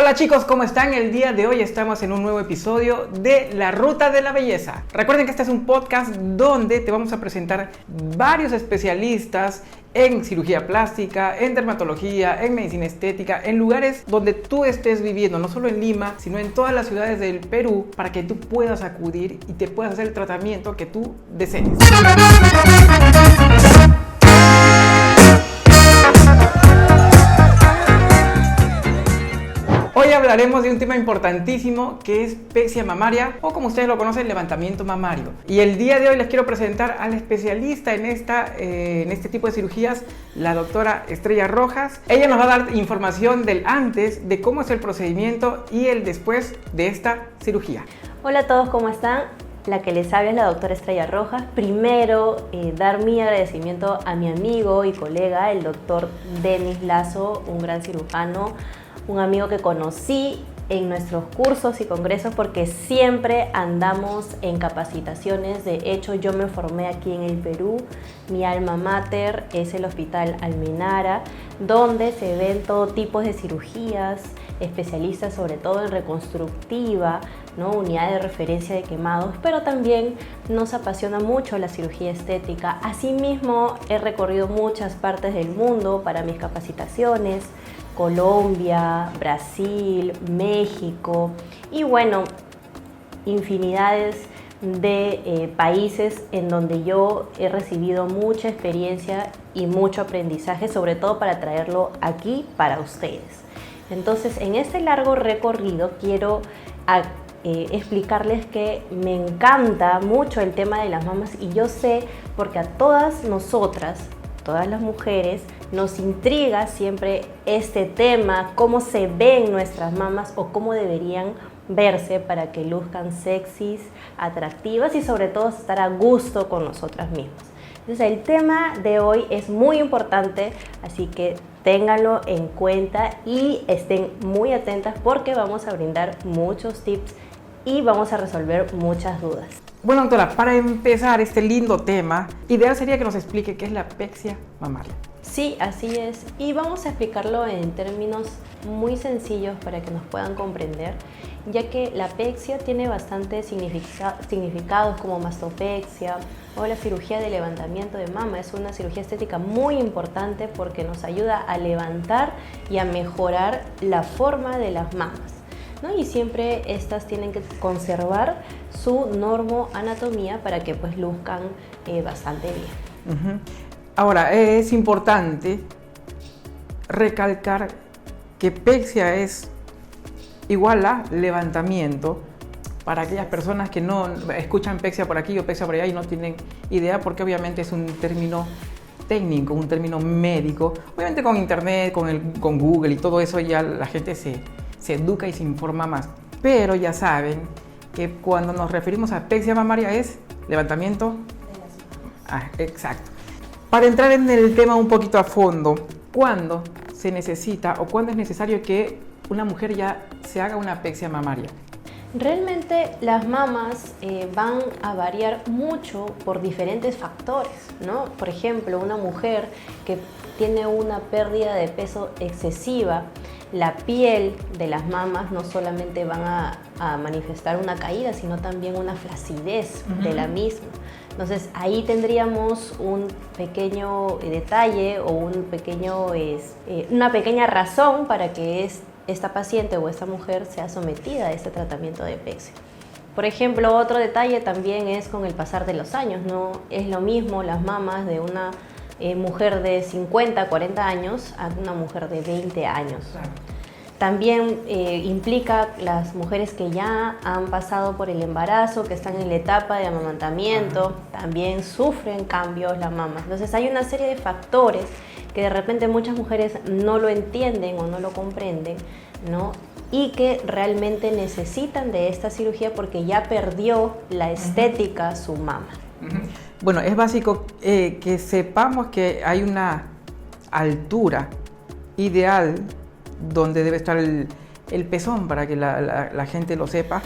Hola chicos, ¿cómo están? El día de hoy estamos en un nuevo episodio de La Ruta de la Belleza. Recuerden que este es un podcast donde te vamos a presentar varios especialistas en cirugía plástica, en dermatología, en medicina estética, en lugares donde tú estés viviendo, no solo en Lima, sino en todas las ciudades del Perú, para que tú puedas acudir y te puedas hacer el tratamiento que tú desees. Hoy hablaremos de un tema importantísimo que es pexia mamaria, o como ustedes lo conocen, levantamiento mamario. Y el día de hoy les quiero presentar al especialista en este tipo de cirugías, la doctora Estrella Rojas. Ella nos va a dar información del antes, de cómo es el procedimiento y el después de esta cirugía. Hola a todos, ¿cómo están? La que les habla es la doctora Estrella Rojas. Primero, dar mi agradecimiento a mi amigo y colega, el doctor Denis Lazo, un gran cirujano, un amigo que conocí en nuestros cursos y congresos porque siempre andamos en capacitaciones. De hecho, yo me formé aquí en el Perú. Mi alma mater es el Hospital Almenara, donde se ven todo tipo de cirugías, especialistas sobre todo en reconstructiva, ¿no? Unidad de referencia de quemados, pero también nos apasiona mucho la cirugía estética. Asimismo, he recorrido muchas partes del mundo para mis capacitaciones. Colombia, Brasil, México y bueno, infinidades de países en donde yo he recibido mucha experiencia y mucho aprendizaje, sobre todo para traerlo aquí para ustedes. Entonces, en este largo recorrido quiero explicarles que me encanta mucho el tema de las mamas y yo sé porque a todas nosotras, todas las mujeres, nos intriga siempre este tema, cómo se ven nuestras mamas o cómo deberían verse para que luzcan sexys, atractivas y sobre todo estar a gusto con nosotras mismas. Entonces el tema de hoy es muy importante, así que ténganlo en cuenta y estén muy atentas porque vamos a brindar muchos tips y vamos a resolver muchas dudas. Bueno, doctora, para empezar este lindo tema, ideal sería que nos explique qué es la pexia mamaria. Sí, así es. Y vamos a explicarlo en términos muy sencillos para que nos puedan comprender, ya que la pexia tiene bastantes significados como mastopexia o la cirugía de levantamiento de mama. Es una cirugía estética muy importante porque nos ayuda a levantar y a mejorar la forma de las mamas, ¿no? Y siempre estas tienen que conservar su normoanatomía para que pues luzcan bastante bien. Ahora, es importante recalcar que pexia es igual a levantamiento para aquellas personas que no escuchan pexia por aquí o pexia por allá y no tienen idea, porque obviamente es un término técnico, un término médico. Obviamente con internet, con Google y todo eso ya la gente se educa y se informa más. Pero ya saben que cuando nos referimos a pexia mamaria es levantamiento de las mamas. Exacto. Para entrar en el tema un poquito a fondo, ¿cuándo se necesita o cuándo es necesario que una mujer ya se haga una pexia mamaria? Realmente las mamas van a variar mucho por diferentes factores, ¿no? Por ejemplo, una mujer que tiene una pérdida de peso excesiva, la piel de las mamas no solamente van a manifestar una caída, sino también una flacidez de la misma. Entonces ahí tendríamos un pequeño detalle o una pequeña razón para que esta paciente o esta mujer sea sometida a este tratamiento de pexia. Por ejemplo, otro detalle también es con el pasar de los años. No es lo mismo las mamas de una mujer de 50, 40 años a una mujer de 20 años. Claro. También implica las mujeres que ya han pasado por el embarazo, que están en la etapa de amamantamiento, también sufren cambios las mamas. Entonces hay una serie de factores que de repente muchas mujeres no lo entienden o no lo comprenden, ¿no? Y que realmente necesitan de esta cirugía porque ya perdió la estética su mama. Bueno, es básico que sepamos que hay una altura ideal donde debe estar el pezón para que la gente lo sepa,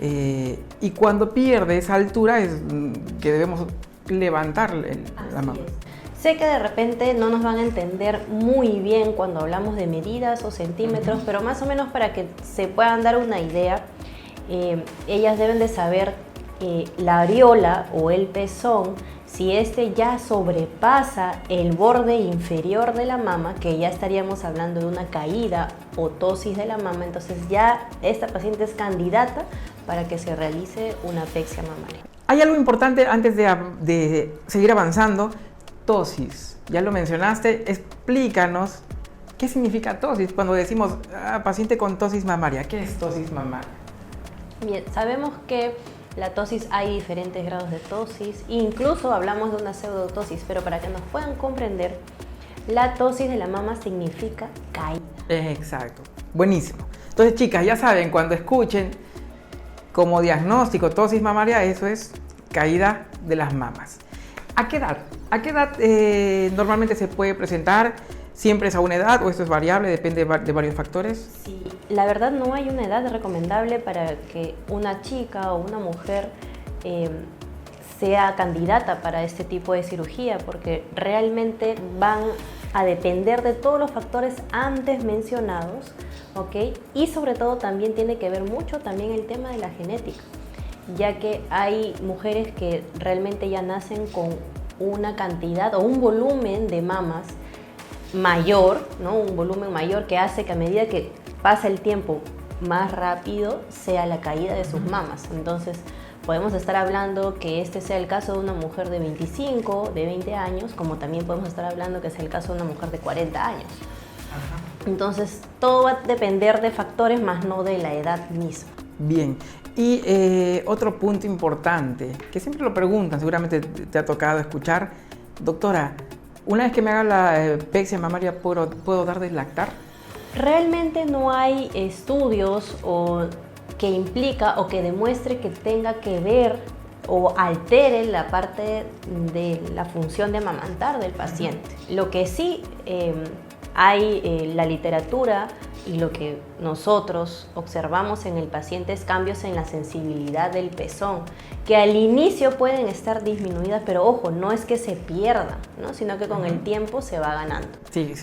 y cuando pierde esa altura es que debemos levantar la mama. Sé que de repente no nos van a entender muy bien cuando hablamos de medidas o centímetros, pero más o menos para que se puedan dar una idea, ellas deben de saber la areola o el pezón, si este ya sobrepasa el borde inferior de la mama, que ya estaríamos hablando de una caída o tosis de la mama, entonces ya esta paciente es candidata para que se realice una apexia mamaria. Hay algo importante antes de seguir avanzando, tosis. Ya lo mencionaste, explícanos qué significa tosis cuando decimos paciente con tosis mamaria. ¿Qué es tosis mamaria? Bien, sabemos que la tosis, hay diferentes grados de tosis, incluso hablamos de una pseudotosis, pero para que nos puedan comprender, la tosis de la mama significa caída. Exacto, buenísimo. Entonces, chicas, ya saben, cuando escuchen como diagnóstico tosis mamaria, eso es caída de las mamas. ¿A qué edad? ¿A qué edad normalmente se puede presentar? ¿Siempre es a una edad o esto es variable, depende de varios factores? Sí, la verdad no hay una edad recomendable para que una chica o una mujer sea candidata para este tipo de cirugía, porque realmente van a depender de todos los factores antes mencionados, ¿ok? Y sobre todo también tiene que ver mucho también el tema de la genética, ya que hay mujeres que realmente ya nacen con una cantidad o un volumen de mamas mayor, ¿no? Un volumen mayor que hace que a medida que pasa el tiempo más rápido sea la caída de sus mamas. Entonces podemos estar hablando que este sea el caso de una mujer de 25, de 20 años, como también podemos estar hablando que sea el caso de una mujer de 40 años. Entonces todo va a depender de factores más no de la edad misma. Bien, y otro punto importante, que siempre lo preguntan, seguramente te ha tocado escuchar, doctora, una vez que me haga la apexia mamaria, ¿puedo dar de lactar? Realmente no hay estudios que implica o que demuestre que tenga que ver o altere la parte de la función de amamantar del paciente. Lo que sí hay la literatura y lo que nosotros observamos en el paciente es cambios en la sensibilidad del pezón, que al inicio pueden estar disminuidas, pero ojo, no es que se pierdan, ¿no? Sino que con el tiempo se va ganando. Sí.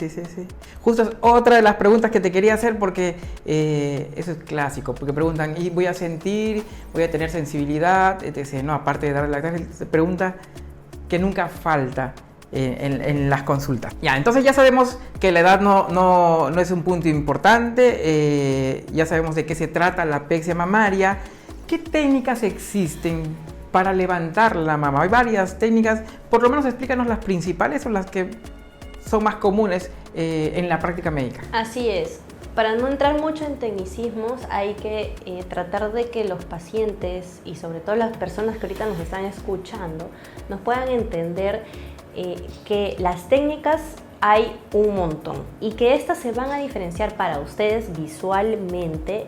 Justo es otra de las preguntas que te quería hacer porque eso es clásico, porque preguntan, ¿y voy a sentir, voy a tener sensibilidad, etc.? No, aparte de darle lactancia, se pregunta que nunca falta en las consultas. Ya, entonces ya sabemos que la edad no es un punto importante, ya sabemos de qué se trata la apexia mamaria. ¿Qué técnicas existen para levantar la mama? Hay varias técnicas, por lo menos explícanos las principales o las que son más comunes en la práctica médica. Así es. Para no entrar mucho en tecnicismos, hay que tratar de que los pacientes y sobre todo las personas que ahorita nos están escuchando nos puedan entender que las técnicas hay un montón y que estas se van a diferenciar para ustedes visualmente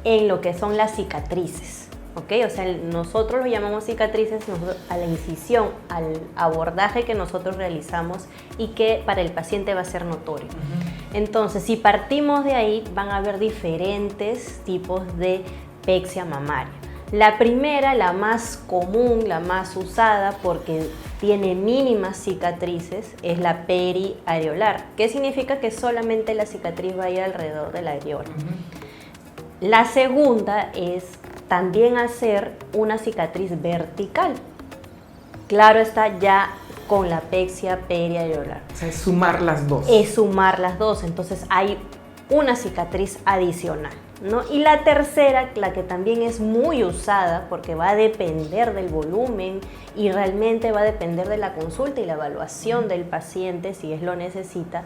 en lo que son las cicatrices, ¿ok? O sea, nosotros lo llamamos cicatrices a la incisión, al abordaje que nosotros realizamos y que para el paciente va a ser notorio. Entonces, si partimos de ahí, van a haber diferentes tipos de apexia mamaria. La primera, la más común, la más usada porque tiene mínimas cicatrices, es la periareolar. ¿Qué significa? Que solamente la cicatriz va a ir alrededor de la areola. La segunda es también hacer una cicatriz vertical. Claro está, ya con la apexia periareolar. O sea, es sumar las dos. Es sumar las dos, entonces hay una cicatriz adicional, ¿no? Y la tercera, la que también es muy usada porque va a depender del volumen y realmente va a depender de la consulta y la evaluación del paciente si lo necesita,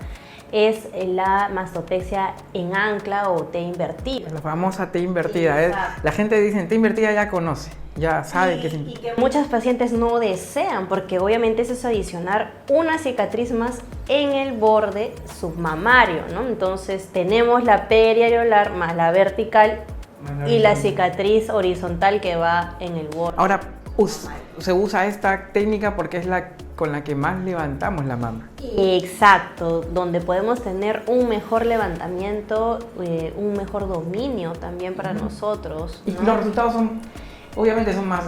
es la mastopexia en ancla o T invertida. La famosa T invertida. La gente dice T invertida ya conoce, ya sabe que es y que muchos pacientes no desean porque obviamente eso es adicionar una cicatriz más en el borde submamario, ¿no? Entonces tenemos la periareolar más la vertical y la cicatriz horizontal que va en el borde. Ahora, se usa esta técnica porque es la con la que más levantamos la mama. Exacto, donde podemos tener un mejor levantamiento, un mejor dominio también para nosotros, ¿no? Y los resultados obviamente son más,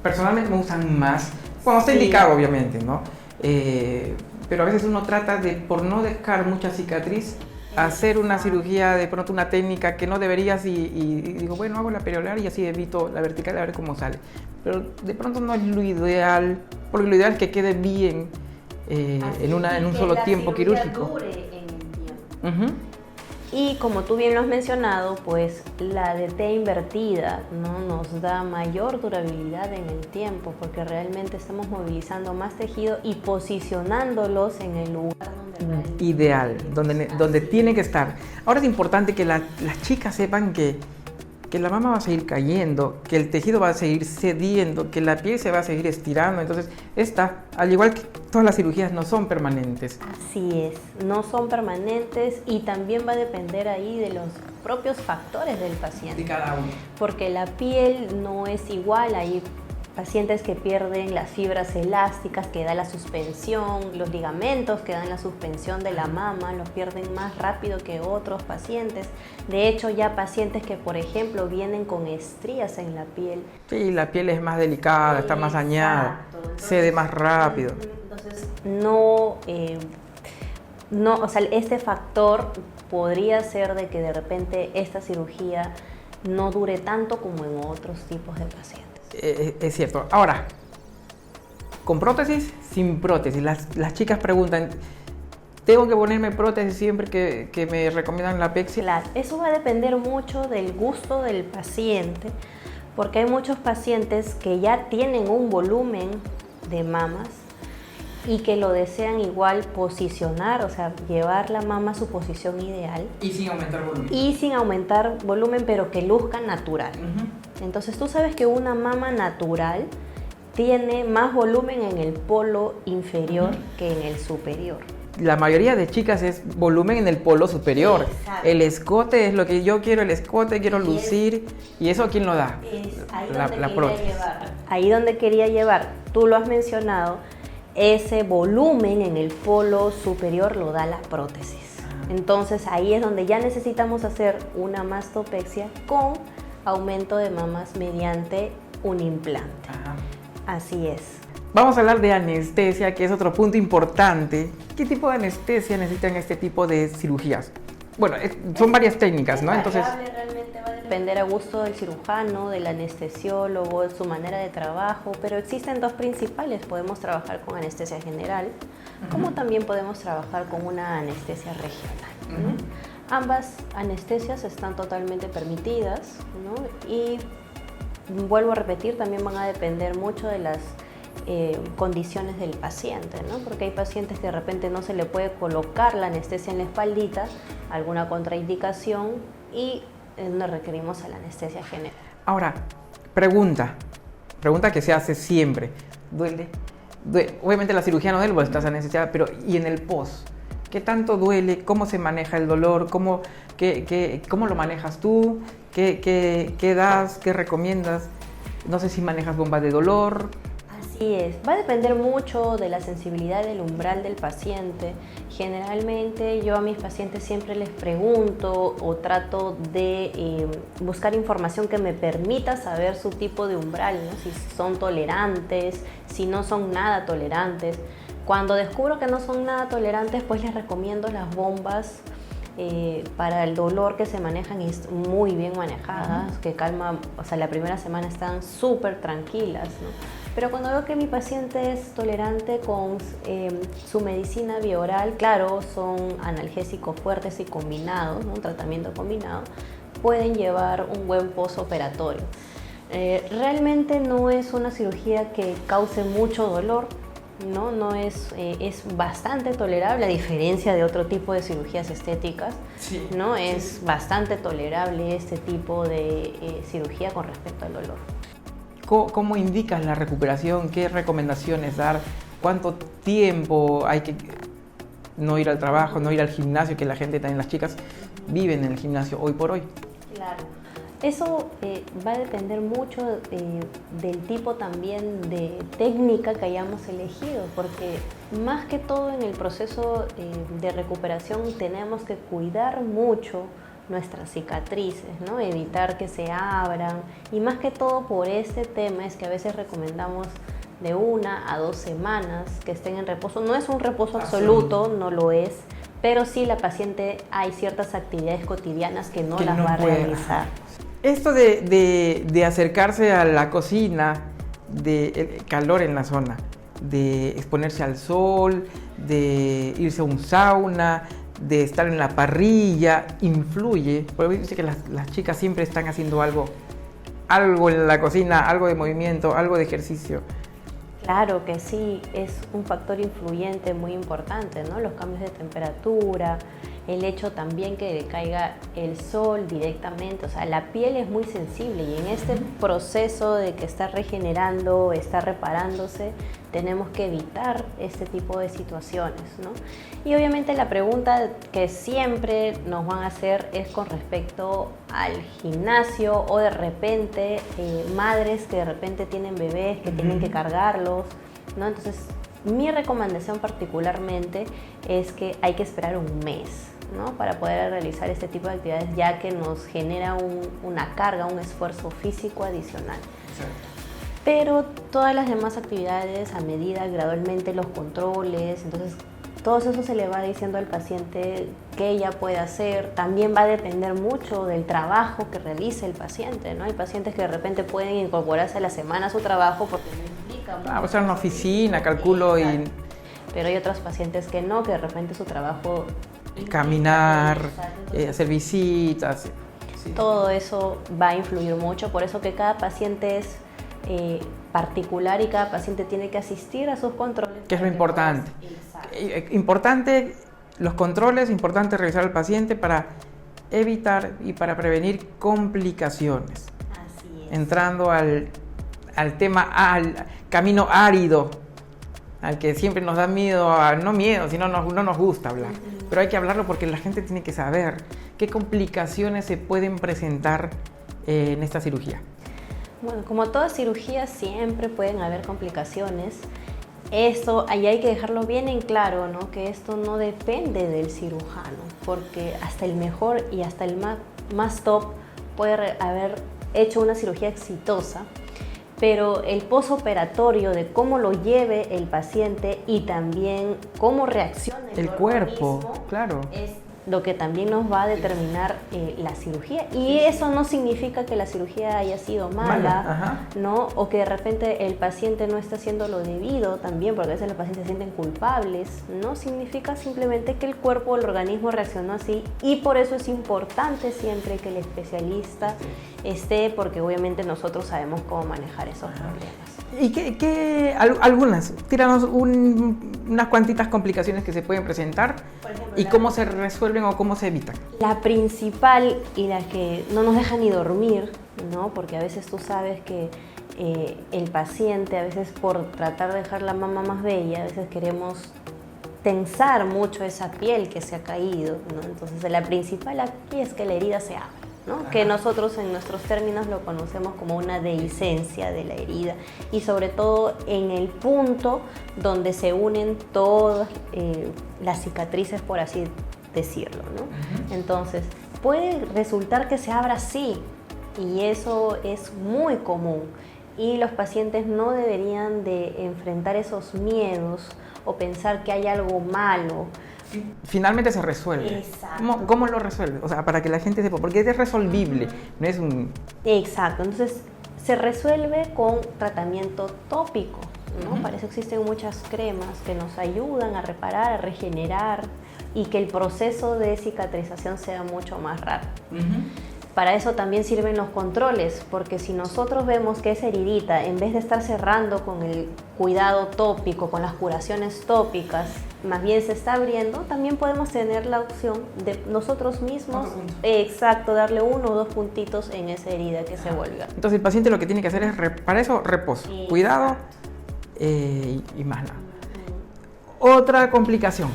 personalmente me gustan más, cuando está indicado obviamente, ¿no? pero a veces uno trata de, por no dejar mucha cicatriz, hacer una cirugía, de pronto una técnica que no deberías y digo, bueno, hago la periolar y así evito la vertical a ver cómo sale. Pero de pronto no es lo ideal, porque lo ideal es que quede bien en un solo tiempo quirúrgico. Dure en el tiempo. Y como tú bien lo has mencionado, pues la DT invertida, ¿no?, nos da mayor durabilidad en el tiempo porque realmente estamos movilizando más tejido y posicionándolos en el lugar donde ideal, donde tiene que estar. Ahora es importante que las chicas sepan que la mama va a seguir cayendo, que el tejido va a seguir cediendo, que la piel se va a seguir estirando. Entonces, al igual que todas las cirugías, no son permanentes. Así es, no son permanentes y también va a depender ahí de los propios factores del paciente. De cada uno. Porque la piel no es igual, hay pacientes que pierden las fibras elásticas que da la suspensión, los ligamentos que dan la suspensión de la mama, los pierden más rápido que otros pacientes. De hecho, ya pacientes que, por ejemplo, vienen con estrías en la piel. Sí, la piel es más delicada, está más dañada, cede más rápido. Entonces, o sea, este factor podría ser de que de repente esta cirugía no dure tanto como en otros tipos de pacientes. Es cierto. Ahora, ¿con prótesis? Sin prótesis. Las chicas preguntan, ¿tengo que ponerme prótesis siempre que me recomiendan la pexia? Claro, eso va a depender mucho del gusto del paciente, porque hay muchos pacientes que ya tienen un volumen de mamas y que lo desean igual posicionar, o sea, llevar la mama a su posición ideal. Y sin aumentar volumen. Y sin aumentar volumen, pero que luzca natural. Entonces tú sabes que una mama natural tiene más volumen en el polo inferior que en el superior. La mayoría de chicas es volumen en el polo superior. Exacto. El escote es lo que yo quiero, el escote quiero lucir. ¿Y eso quién lo da? La prótesis. Ahí donde quería llevar, tú lo has mencionado, ese volumen en el polo superior lo da la prótesis. Entonces ahí es donde ya necesitamos hacer una mastopexia con aumento de mamas mediante un implante. Así es. Vamos a hablar de anestesia, que es otro punto importante. ¿Qué tipo de anestesia necesitan este tipo de cirugías? Bueno, son varias técnicas, ¿no? Entonces, realmente va a depender a gusto del cirujano, del anestesiólogo, de su manera de trabajo, pero existen dos principales. Podemos trabajar con anestesia general, como también podemos trabajar con una anestesia regional, ¿no? Ambas anestesias están totalmente permitidas, ¿no? Y vuelvo a repetir, también van a depender mucho de las condiciones del paciente, ¿no? Porque hay pacientes que de repente no se le puede colocar la anestesia en la espaldita, alguna contraindicación, y nos requerimos a la anestesia general. Ahora, pregunta que se hace siempre. ¿Duele? Obviamente la cirugía no duele porque estás anestesiada, pero ¿y en el post? ¿Qué tanto duele? ¿Cómo se maneja el dolor? ¿Cómo lo manejas tú? ¿Qué das? ¿Qué recomiendas? No sé si manejas bombas de dolor. Así es, va a depender mucho de la sensibilidad del umbral del paciente. Generalmente yo a mis pacientes siempre les pregunto o trato de buscar información que me permita saber su tipo de umbral, ¿no? Si son tolerantes, si no son nada tolerantes. Cuando descubro que no son nada tolerantes, pues les recomiendo las bombas para el dolor, que se manejan muy bien manejadas, que calman, o sea, la primera semana están súper tranquilas, ¿no? Pero cuando veo que mi paciente es tolerante con su medicina bioral, claro, son analgésicos fuertes y combinados, ¿no? Un tratamiento combinado, pueden llevar un buen postoperatorio. Realmente no es una cirugía que cause mucho dolor, no es bastante tolerable, a diferencia de otro tipo de cirugías estéticas. Sí, ¿no? Sí. Es bastante tolerable este tipo de cirugía con respecto al dolor. ¿Cómo indicas la recuperación? ¿Qué recomendaciones dar? ¿Cuánto tiempo hay que no ir al trabajo, no ir al gimnasio? Que la gente, también las chicas, viven en el gimnasio hoy por hoy. Claro. Eso va a depender mucho del tipo también de técnica que hayamos elegido, porque más que todo en el proceso de recuperación tenemos que cuidar mucho nuestras cicatrices, ¿no? Evitar que se abran, y más que todo por este tema es que a veces recomendamos de 1 a 2 semanas que estén en reposo. No es un reposo absoluto, no lo es, pero sí la paciente hay ciertas actividades cotidianas que no las va a realizar. Esto de acercarse a la cocina, de calor en la zona, de exponerse al sol, de irse a un sauna, de estar en la parrilla, influye. Porque dice que las chicas siempre están haciendo algo en la cocina, algo de movimiento, algo de ejercicio. Claro que sí, es un factor influyente muy importante, ¿no? Los cambios de temperatura, el hecho también que le caiga el sol directamente, o sea, la piel es muy sensible y en este proceso de que está regenerando, está reparándose, tenemos que evitar este tipo de situaciones, ¿no? Y obviamente la pregunta que siempre nos van a hacer es con respecto al gimnasio o de repente madres que de repente tienen bebés que tienen que cargarlos, ¿no? Entonces, mi recomendación particularmente es que hay que esperar un mes, ¿no? Para poder realizar este tipo de actividades, ya que nos genera una carga, un esfuerzo físico adicional. Exacto. Pero todas las demás actividades a medida, gradualmente los controles, entonces todo eso se le va diciendo al paciente qué ella puede hacer. También va a depender mucho del trabajo que realice el paciente, ¿no? Hay pacientes que de repente pueden incorporarse a la semana a su trabajo porque no implica mucho. Va a estar en una oficina, calculo, y... Pero hay otros pacientes que no, que de repente su trabajo... Caminar, hacer visitas. Sí. Todo eso va a influir mucho, por eso que cada paciente es particular y cada paciente tiene que asistir a sus controles. Que es lo importante. Importante los controles, importante revisar al paciente para evitar y para prevenir complicaciones. Así es. Entrando al tema, al camino árido, al que siempre nos da miedo, no miedo, sino no nos gusta hablar. Pero hay que hablarlo porque la gente tiene que saber qué complicaciones se pueden presentar en esta cirugía. Bueno, como toda cirugía siempre pueden haber complicaciones. Esto, ahí hay que dejarlo bien en claro, ¿no? Que esto no depende del cirujano, porque hasta el mejor y hasta el más top puede haber hecho una cirugía exitosa, pero el posoperatorio de cómo lo lleve el paciente y también cómo reacciona el cuerpo, claro, es lo que también nos va a determinar la cirugía. Y eso no significa que la cirugía haya sido mala, ¿no? O que de repente el paciente no está haciendo lo debido también, porque a veces los pacientes se sienten culpables. No significa simplemente que el cuerpo o el organismo reaccionó así, y por eso es importante siempre que el especialista esté, porque obviamente nosotros sabemos cómo manejar esos problemas. ¿Y algunas? Tíranos unas cuantitas complicaciones que se pueden presentar, por ejemplo, y cómo se resuelven o cómo se evitan. La principal y la que no nos deja ni dormir, ¿no? Porque a veces tú sabes que el paciente, a veces por tratar de dejar la mama más bella, a veces queremos tensar mucho esa piel que se ha caído, ¿no? Entonces la principal aquí es que la herida se abra, ¿no? Que nosotros en nuestros términos lo conocemos como una dehiscencia de la herida, y sobre todo en el punto donde se unen todas las cicatrices, por así decirlo, ¿no? Entonces puede resultar que se abra así, y eso es muy común, y los pacientes no deberían de enfrentar esos miedos o pensar que hay algo malo. Finalmente se resuelve. Exacto. ¿Cómo lo resuelve? O sea, para que la gente sepa, porque es resolvible, no es un... Exacto, entonces se resuelve con tratamiento tópico, ¿no? Para eso existen muchas cremas que nos ayudan a reparar, a regenerar, y que el proceso de cicatrización sea mucho más rápido. Para eso también sirven los controles, porque si nosotros vemos que esa heridita, en vez de estar cerrando con el cuidado tópico, con las curaciones tópicas, más bien se está abriendo, también podemos tener la opción de nosotros mismos, exacto, darle 1 o 2 puntitos en esa herida que se vuelva. Entonces el paciente lo que tiene que hacer es, para eso, reposo, cuidado y más nada. Otra complicación.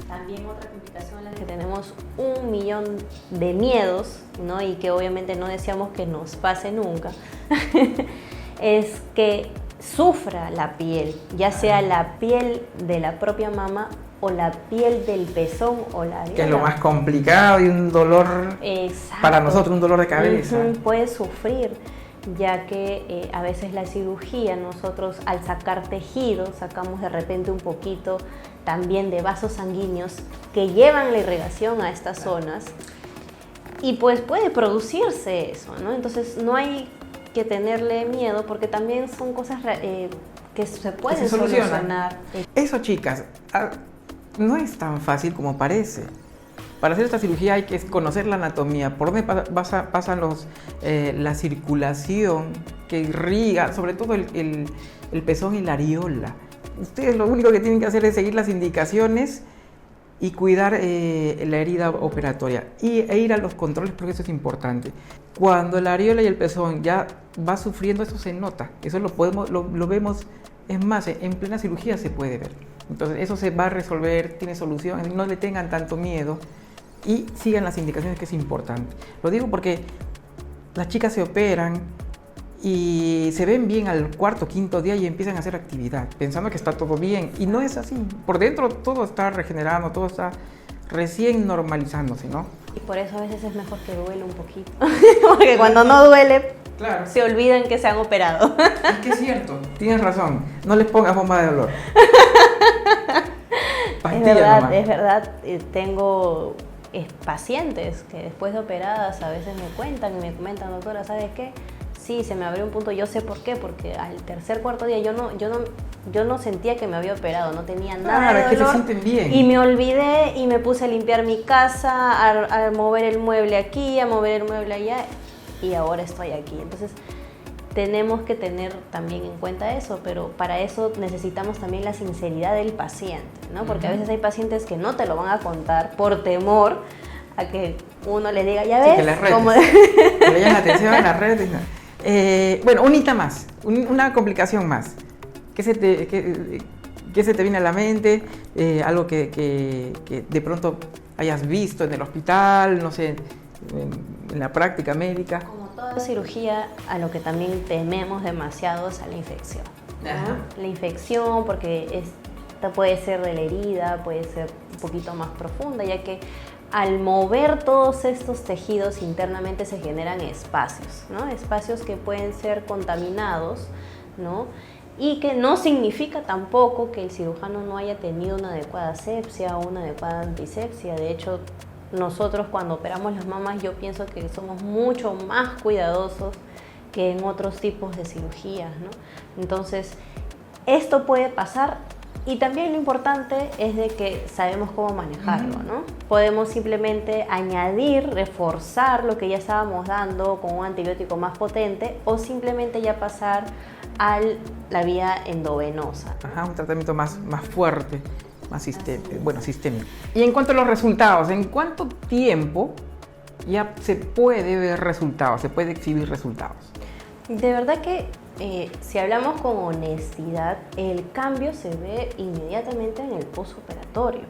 También otra complicación en la que tenemos 1.000.000 de miedos, ¿no? Y que obviamente no deseamos que nos pase nunca, es que sufra la piel, ya sea la piel de la propia mama o la piel del pezón o la areola. Que es lo más complicado y un dolor. Exacto. Para nosotros, un dolor de cabeza. Puede sufrir. ya que a veces la cirugía, nosotros al sacar tejido, sacamos de repente un poquito también de vasos sanguíneos que llevan la irrigación a estas zonas y pues puede producirse eso, ¿no? Entonces no hay que tenerle miedo porque también son cosas que se pueden solucionar. Eso, chicas, no es tan fácil como parece. Para hacer esta cirugía hay que conocer la anatomía, por dónde pasan la circulación que irriga, sobre todo el pezón y la areola. Ustedes lo único que tienen que hacer es seguir las indicaciones y cuidar la herida operatoria e ir a los controles, porque eso es importante. Cuando la areola y el pezón ya va sufriendo, eso se nota, eso lo vemos, es más, en plena cirugía se puede ver. Entonces eso se va a resolver, tiene solución, no le tengan tanto miedo y sigan las indicaciones, que es importante. Lo digo porque las chicas se operan y se ven bien al cuarto, quinto día y empiezan a hacer actividad, pensando que está todo bien, y no es así. Por dentro todo está regenerando, todo está recién normalizándose, ¿no? Y por eso a veces es mejor que duele un poquito, porque cuando no duele, claro, se olvidan que se han operado. Es que es cierto, tienes razón, no les pongas bomba de dolor. Es verdad, tengo pacientes que después de operadas a veces me cuentan y me comentan, doctora, ¿sabes qué? Sí, se me abrió un punto, yo sé por qué, porque al tercer, cuarto día yo no sentía que me había operado, no tenía nada de dolor. Es que se sienten bien. Y me olvidé y me puse a limpiar mi casa, a mover el mueble aquí, a mover el mueble allá, y ahora estoy aquí. Entonces, tenemos que tener también en cuenta eso, pero para eso necesitamos también la sinceridad del paciente, ¿no? Porque a veces hay pacientes que no te lo van a contar por temor a que uno les diga, ya ves, sí, que les retes, que le llamen atención en las redes. Bueno, unita más, una complicación más. ¿Qué se te viene a la mente? Algo que de pronto hayas visto en el hospital, no sé, en la práctica médica. Como toda cirugía, a lo que también tememos demasiado es a la infección, ¿no? La infección, porque esta puede ser de la herida, puede ser un poquito más profunda, ya que al mover todos estos tejidos internamente se generan espacios, ¿no? Espacios que pueden ser contaminados, ¿no? Y que no significa tampoco que el cirujano no haya tenido una adecuada asepsia o una adecuada antisepsia. De hecho, nosotros cuando operamos las mamas, yo pienso que somos mucho más cuidadosos que en otros tipos de cirugías, ¿no? Entonces, esto puede pasar. Y también lo importante es de que sabemos cómo manejarlo, ¿no? Podemos simplemente añadir, reforzar lo que ya estábamos dando con un antibiótico más potente o simplemente ya pasar a la vía endovenosa. Ajá, un tratamiento más fuerte, más sistémico. Y en cuanto a los resultados, ¿en cuánto tiempo ya se puede ver resultados, se puede exhibir resultados? De verdad que si hablamos con honestidad, el cambio se ve inmediatamente en el postoperatorio,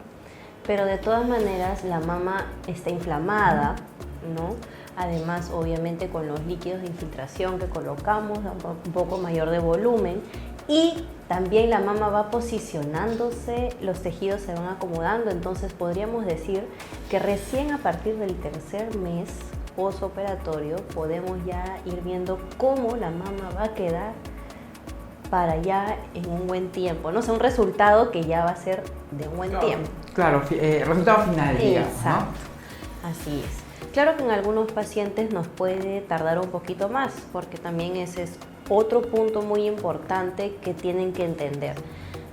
pero de todas maneras la mama está inflamada, ¿no? Además, obviamente, con los líquidos de infiltración que colocamos, un poco mayor de volumen, y también la mama va posicionándose, los tejidos se van acomodando, entonces podríamos decir que recién a partir del tercer mes postoperatorio podemos ya ir viendo cómo la mama va a quedar para ya en un buen tiempo, ¿no? O sea, un resultado que ya va a ser de un buen tiempo. Claro, resultado final, digamos, exacto, ¿no? Así es. Claro que en algunos pacientes nos puede tardar un poquito más, porque también ese es otro punto muy importante que tienen que entender.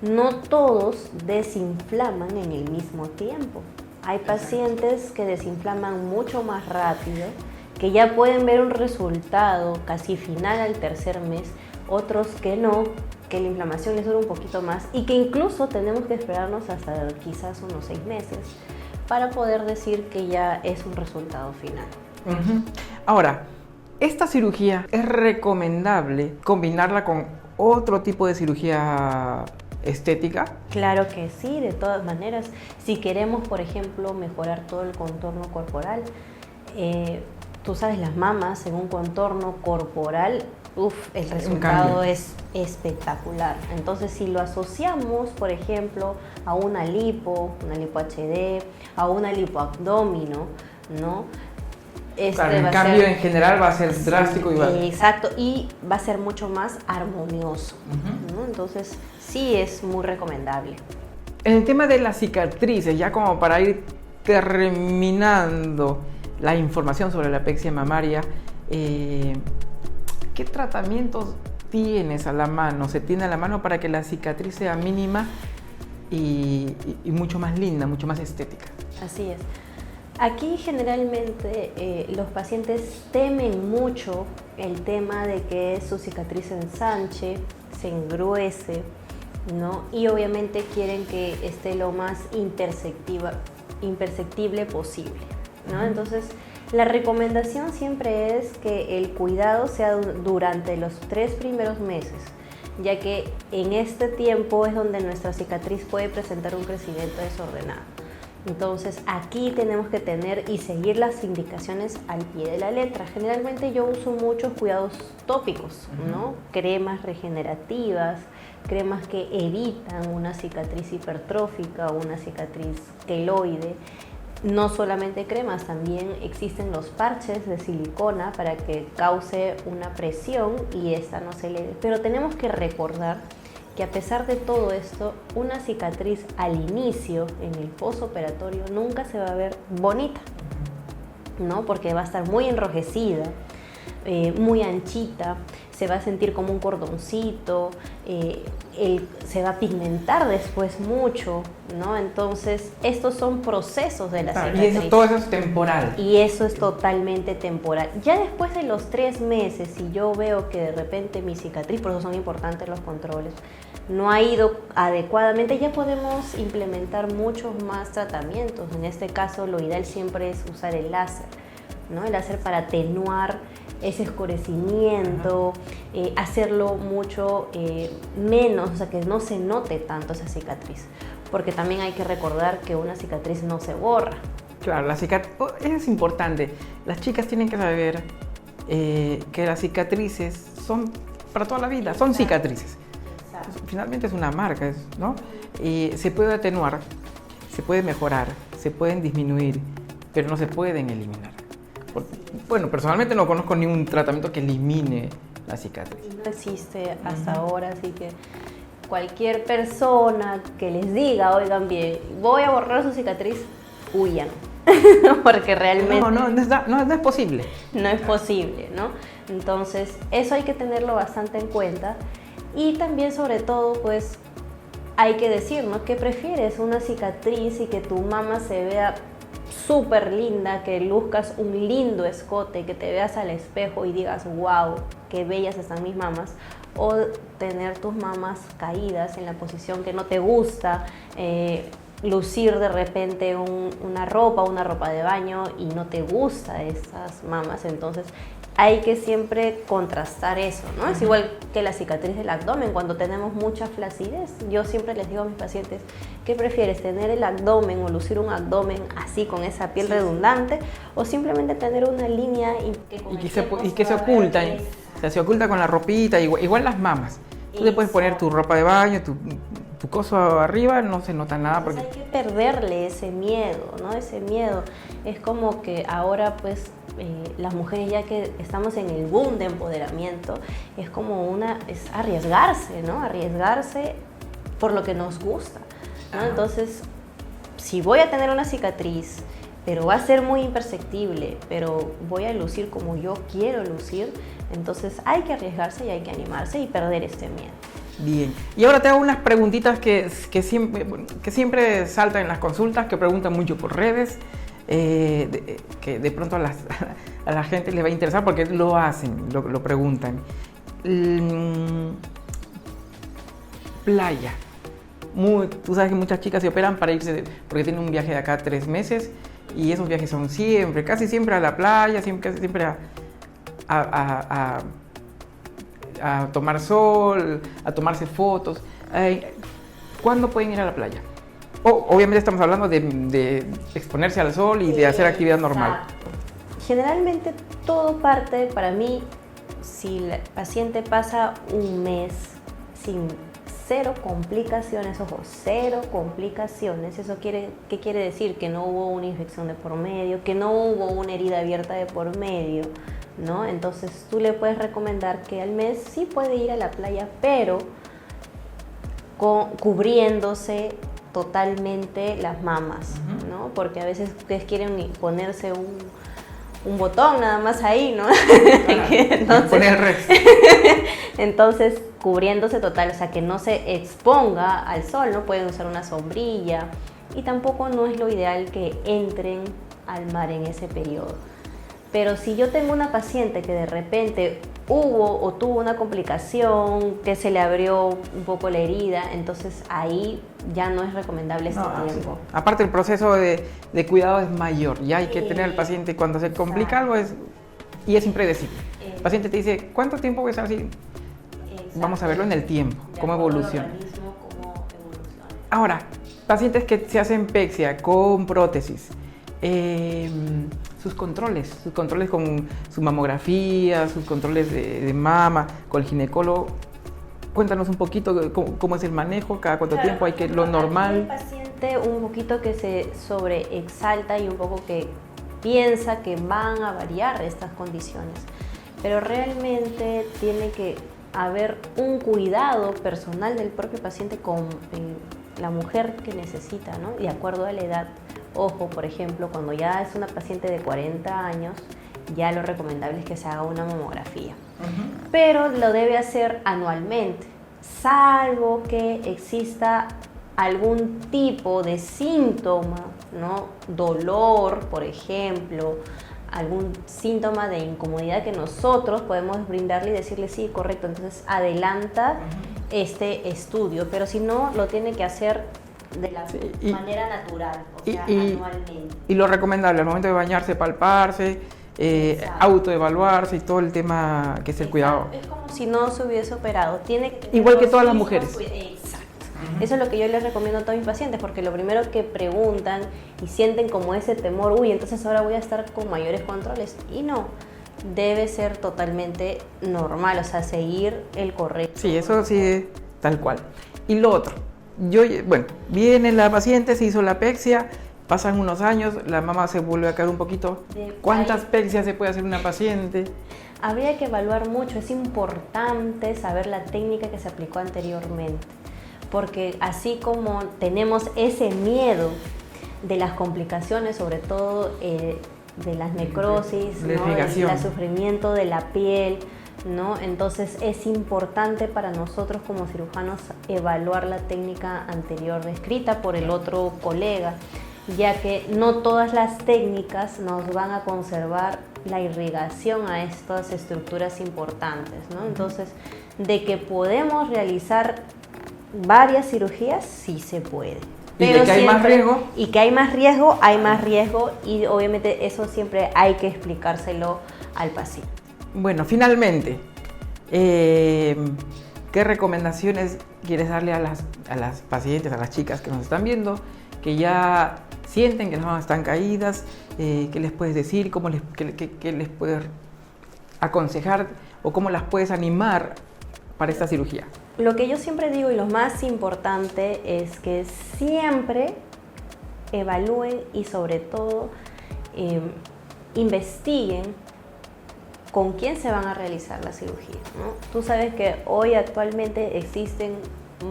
No todos desinflaman en el mismo tiempo. Hay pacientes que desinflaman mucho más rápido, que ya pueden ver un resultado casi final al tercer mes, otros que no, que la inflamación les dura un poquito más y que incluso tenemos que esperarnos hasta quizás unos 6 meses para poder decir que ya es un resultado final. Ahora, ¿esta cirugía es recomendable combinarla con otro tipo de cirugía estética? Claro que sí, de todas maneras. Si queremos, por ejemplo, mejorar todo el contorno corporal, tú sabes, las mamas en un contorno corporal, el resultado es espectacular. Entonces, si lo asociamos, por ejemplo, a una lipo HD, a una lipoabdomino, ¿no? Claro, el cambio en general va a ser drástico y va... Exacto, y va a ser mucho más armonioso, ¿no? Entonces, sí es muy recomendable. En el tema de las cicatrices, ya como para ir terminando la información sobre la alopecia mamaria, ¿qué tratamientos tienes a la mano? ¿Se tiene a la mano para que la cicatriz sea mínima y mucho más linda, mucho más estética? Así es. Aquí generalmente los pacientes temen mucho el tema de que su cicatriz se ensanche, se engruese, ¿no? Y obviamente quieren que esté lo más imperceptible posible, ¿no? Entonces, la recomendación siempre es que el cuidado sea durante los 3 primeros meses, ya que en este tiempo es donde nuestra cicatriz puede presentar un crecimiento desordenado. Entonces aquí tenemos que tener y seguir las indicaciones al pie de la letra. Generalmente yo uso muchos cuidados tópicos, ¿no? Cremas regenerativas, cremas que evitan una cicatriz hipertrófica o una cicatriz queloide. No solamente cremas, también existen los parches de silicona para que cause una presión y esta no se eleve. Pero tenemos que recordar que a pesar de todo esto, una cicatriz al inicio, en el postoperatorio, nunca se va a ver bonita, ¿no? Porque va a estar muy enrojecida, muy anchita, se va a sentir como un cordoncito, se va a pigmentar después mucho, ¿no? Entonces, estos son procesos de la cicatriz. Y todo eso es temporal. Y eso es totalmente temporal. Ya después de los 3 meses, si yo veo que de repente mi cicatriz, por eso son importantes los controles, no ha ido adecuadamente, ya podemos implementar muchos más tratamientos. En este caso, lo ideal siempre es usar el láser, ¿no? El láser para atenuar ese escurecimiento, hacerlo mucho menos, o sea, que no se note tanto esa cicatriz. Porque también hay que recordar que una cicatriz no se borra. Claro, eso es importante. Las chicas tienen que saber que las cicatrices son para toda la vida, son cicatrices. Exacto. Finalmente es una marca, ¿no? Se puede atenuar, se puede mejorar, se pueden disminuir, pero no se pueden eliminar. Bueno, personalmente no conozco ningún tratamiento que elimine la cicatriz. No existe hasta ahora, así que cualquier persona que les diga, oigan bien, voy a borrar su cicatriz, huyan. Porque realmente... No es posible. No es posible, ¿no? Entonces, eso hay que tenerlo bastante en cuenta. Y también, sobre todo, pues, hay que decir, ¿no? ¿Qué prefieres? ¿Una cicatriz y que tu mama se vea súper linda, que luzcas un lindo escote, que te veas al espejo y digas, wow, qué bellas están mis mamas? O tener tus mamas caídas en la posición que no te gusta, lucir de repente una ropa de baño y no te gusta esas mamas. Entonces hay que siempre contrastar eso, ¿no? Es igual que la cicatriz del abdomen. Cuando tenemos mucha flacidez, yo siempre les digo a mis pacientes, ¿qué prefieres? ¿Tener el abdomen o lucir un abdomen así con esa piel redundante? ¿O simplemente tener una línea que se oculta? O sea, se oculta con la ropita, igual las mamas. Tú le puedes poner tu ropa de baño, tu coso arriba, no se nota nada. Porque... Hay que perderle ese miedo, ¿no? Ese miedo. Es como que ahora, pues, las mujeres, ya que estamos en el boom de empoderamiento, es como es arriesgarse, ¿no? Arriesgarse por lo que nos gusta, ¿no? Entonces, si voy a tener una cicatriz, pero va a ser muy imperceptible, pero voy a lucir como yo quiero lucir, entonces hay que arriesgarse y hay que animarse y perder este miedo. Bien, y ahora te hago unas preguntitas que siempre saltan en las consultas, que preguntan mucho por redes, que de pronto a la gente les va a interesar porque lo hacen, lo preguntan. Playa. Tú sabes que muchas chicas se operan para irse, porque tienen un viaje de acá 3 meses, y esos viajes son casi siempre a la playa, casi siempre a tomar sol, a tomarse fotos. ¿Cuándo pueden ir a la playa? Obviamente estamos hablando de exponerse al sol y de hacer actividad normal. Generalmente todo parte, para mí, si el paciente pasa un mes sin cero complicaciones, ojo, cero complicaciones. ¿Eso qué quiere decir? Que no hubo una infección de por medio, que no hubo una herida abierta de por medio, ¿no? Entonces tú le puedes recomendar que al mes sí puede ir a la playa, pero cubriéndose totalmente las mamas, ¿no? Porque a veces ustedes quieren ponerse un botón nada más ahí, ¿no? Entonces, cubriéndose total, o sea, que no se exponga al sol, no pueden usar una sombrilla y tampoco no es lo ideal que entren al mar en ese periodo. Pero si yo tengo una paciente que de repente tuvo una complicación, que se le abrió un poco la herida, entonces ahí ya no es recomendable este tiempo. Sí. Aparte el proceso de cuidado es mayor, ya hay que tener al paciente cuando se complica algo y es impredecible. El paciente te dice, ¿cuánto tiempo voy a estar así? Exacto. Vamos a verlo en el tiempo, cómo evoluciona. Ahora, pacientes que se hacen pexia con prótesis, sus controles con su mamografía, sus controles de mama, con el ginecólogo. Cuéntanos un poquito cómo es el manejo, cada cuánto tiempo hay que lo normal. El paciente un poquito que se sobreexalta y un poco que piensa que van a variar estas condiciones, pero realmente tiene que haber un cuidado personal del propio paciente con la mujer que necesita, ¿no? De acuerdo a la edad. Ojo, por ejemplo, cuando ya es una paciente de 40 años, ya lo recomendable es que se haga una mamografía. Pero lo debe hacer anualmente, salvo que exista algún tipo de síntoma, ¿no? Dolor, por ejemplo, algún síntoma de incomodidad que nosotros podemos brindarle y decirle, sí, correcto, entonces adelanta este estudio, pero si no, lo tiene que hacer de la manera natural, o sea, anualmente. Y lo recomendable al momento de bañarse, palparse, autoevaluarse y todo el tema que es el cuidado. Es como si no se hubiese operado. Tiene que igual que todas las mujeres. Exacto. Eso es lo que yo les recomiendo a todos mis pacientes, porque lo primero que preguntan y sienten como ese temor, uy, entonces ahora voy a estar con mayores controles. Y no, debe ser totalmente normal, o sea, seguir el correcto. Sí, eso sí, tal cual. Y lo otro, viene la paciente, se hizo la pexia, pasan unos años, la mama se vuelve a caer un poquito. ¿Cuántas pexias se puede hacer una paciente? Habría que evaluar mucho, es importante saber la técnica que se aplicó anteriormente, porque así como tenemos ese miedo de las complicaciones, sobre todo de las necrosis, ¿no? Del sufrimiento de la piel, ¿no? Entonces es importante para nosotros como cirujanos evaluar la técnica anterior descrita por el otro colega, ya que no todas las técnicas nos van a conservar la irrigación a estas estructuras importantes, ¿no? Entonces, de que podemos realizar varias cirugías, sí se puede. Pero ¿y de que hay más riesgo? Y que hay más riesgo y obviamente eso siempre hay que explicárselo al paciente. Bueno, finalmente, ¿qué recomendaciones quieres darle a las pacientes, a las chicas que nos están viendo, que ya sienten que las mamas están caídas? ¿Qué les puedes decir? ¿Qué les puedes aconsejar o cómo las puedes animar para esta cirugía? Lo que yo siempre digo y lo más importante es que siempre evalúen y sobre todo investiguen con quién se van a realizar la cirugía, ¿no? Tú sabes que hoy actualmente existen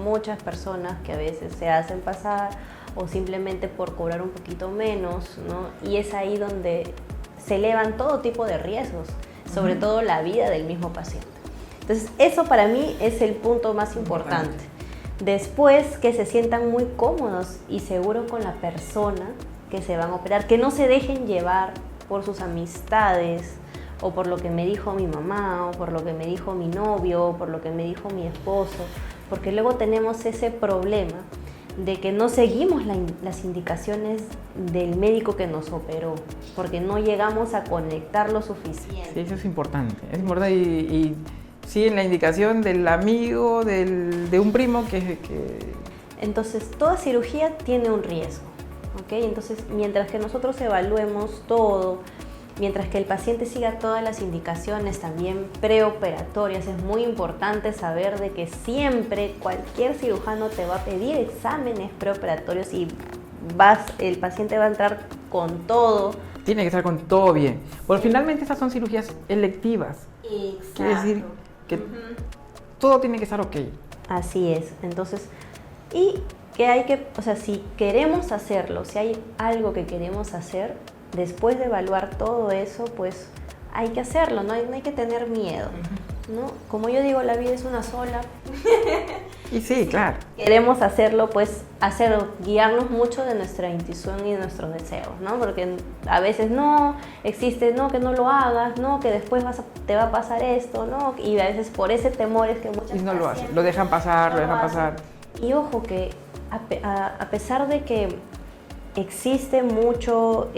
muchas personas que a veces se hacen pasar o simplemente por cobrar un poquito menos, ¿no? Y es ahí donde se elevan todo tipo de riesgos, sobre todo la vida del mismo paciente. Entonces, eso para mí es el punto más importante. Después, que se sientan muy cómodos y seguros con la persona que se van a operar, que no se dejen llevar por sus amistades, o por lo que me dijo mi mamá, o por lo que me dijo mi novio, o por lo que me dijo mi esposo, porque luego tenemos ese problema de que no seguimos las indicaciones del médico que nos operó, porque no llegamos a conectar lo suficiente. Sí, eso es importante y sí, en la indicación del amigo, de un primo que... Entonces, toda cirugía tiene un riesgo, ¿ok? Entonces, mientras que nosotros evaluemos todo, mientras que el paciente siga todas las indicaciones también preoperatorias. Es muy importante saber de que siempre cualquier cirujano te va a pedir exámenes preoperatorios y el paciente va a entrar con todo. Tiene que estar con todo bien. Porque finalmente estas son cirugías electivas. Exacto. Quiere decir que todo tiene que estar ok. Así es. Entonces, y que hay que, o sea, si queremos hacerlo, si hay algo que queremos hacer, después de evaluar todo eso, pues hay que hacerlo, no hay que tener miedo, ¿no? Como yo digo, la vida es una sola. Y sí, claro. Queremos hacerlo, pues guiarnos mucho de nuestra intuición y de nuestros deseos, ¿no? Porque a veces no, existe, no, que no lo hagas, no, que después te va a pasar esto, ¿no? Y a veces por ese temor es que muchas Y no lo hacen, lo dejan pasar, lo dejan pasar. Y ojo que a pesar de que existe mucho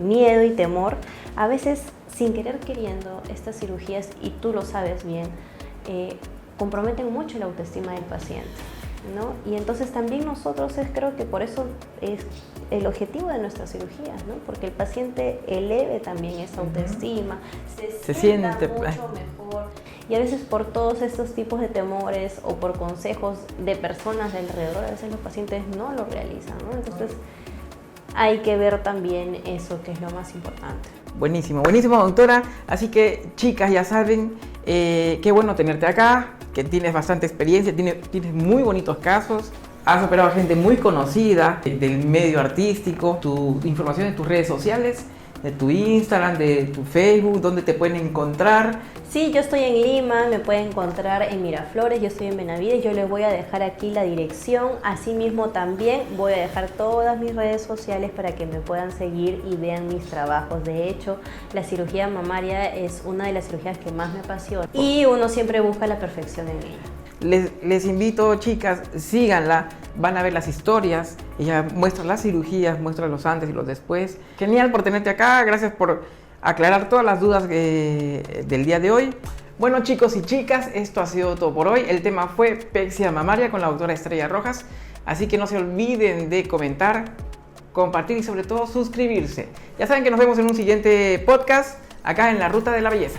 miedo y temor, a veces sin querer queriendo estas cirugías, y tú lo sabes bien, comprometen mucho la autoestima del paciente, ¿no? Y entonces también nosotros creo que por eso es el objetivo de nuestras cirugías, ¿no? Porque el paciente eleve también esa autoestima, se siente mucho mejor. Y a veces por todos estos tipos de temores o por consejos de personas de alrededor, a veces los pacientes no lo realizan, ¿no? Entonces hay que ver también eso, que es lo más importante. Buenísimo, buenísimo, doctora. Así que, chicas, ya saben, qué bueno tenerte acá, que tienes bastante experiencia, tienes muy bonitos casos, has operado a gente muy conocida del medio artístico, tu información en tus redes sociales, de tu Instagram, de tu Facebook, ¿dónde te pueden encontrar? Sí, yo estoy en Lima, me pueden encontrar en Miraflores, yo estoy en Benavides, yo les voy a dejar aquí la dirección, asimismo también voy a dejar todas mis redes sociales para que me puedan seguir y vean mis trabajos. De hecho, la cirugía mamaria es una de las cirugías que más me apasiona y uno siempre busca la perfección en ella. Les invito, chicas, síganla, van a ver las historias, ella muestra las cirugías, muestra los antes y los después. Genial por tenerte acá, gracias por aclarar todas las dudas del día de hoy. Bueno, chicos y chicas, esto ha sido todo por hoy. El tema fue pexia mamaria con la doctora Estrella Rojas, así que no se olviden de comentar, compartir y sobre todo suscribirse. Ya saben que nos vemos en un siguiente podcast acá en La Ruta de la Belleza.